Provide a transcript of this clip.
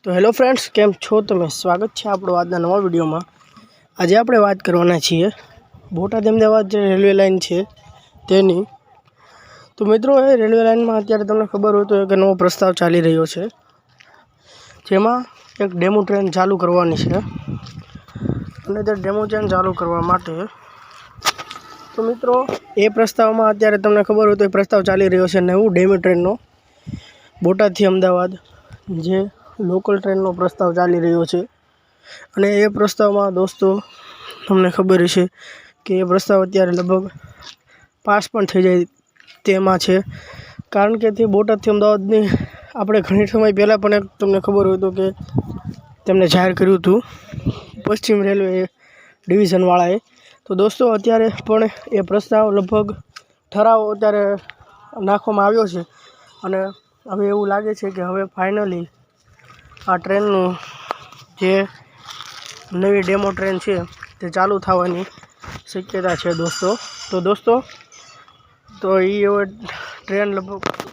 तो hello friends, केम छो तमे? स्वागत है आपणो आजना नवा विडियो में। आज आपणे बात करवाना छीए बोटाद-अहमदाबाद जे रेलवे लाइन छे तेनी। तो मित्रों, ए रेलवे लाइन में अत्यारे तमने खबर हो तो एक नवो प्रस्ताव चाली रह्यो छे, जेमां एक डेमो ट्रेन चालू करवानी छे। अने ते डेमो ट्रेन चालू करवा माटे तो मित्रों ए प्रस्ताव में अत्यारे तमने खबर हो तो प्रस्ताव चाली रह्यो छे नवो डेमो ट्रेननो बोटाद थी अमदावाद जे लोकल ट्रेननो प्रस्ताव चाली रह्यो छे। अने ए प्रस्ताव में दोस्तों तमने खबर छे कि ए प्रस्ताव अत्यारे लगभग पास पण थई जाय तेमां छे, कारण के ते बोटाद थी अमदावादनी आपणे घणी समय पहला पण एक तमने खबर होय तो कि तेमणे जाहेर कर्युं हतुं पश्चिम रेलवे डिविजन वाळाए। तो दोस्तों अत्यारे पण ए प्रस्ताव लगभग ठराव अत्यारे नाखवामां आव्यो छे अने हवे एवुं लागे छे कि हवे फाइनली आ ट्रेननु जे नवी डेमो ट्रेन छे ते चालू थवानी शक्यता छे दोस्तों। तो दोस्तों तो ये ट्रेन लगभग